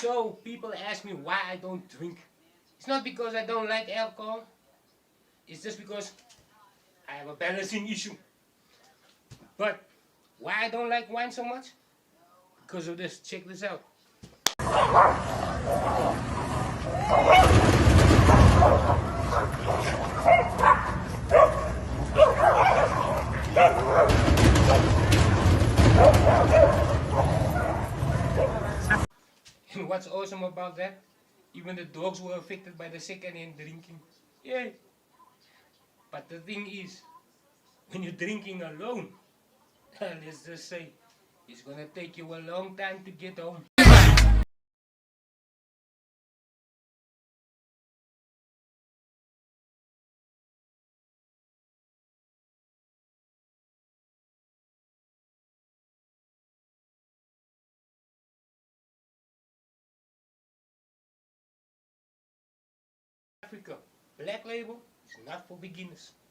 So people ask me why I don't drink. It's not because I don't like alcohol. It's just because I have a balancing issue. But why I don't like wine so much? Because of this. Check this out. And what's awesome about that? Even the dogs were affected by the second-hand drinking. Yay! But the thing is, when you're drinking alone, let's just say, it's gonna take you a long time to get home. Africa, Black Label is not for beginners.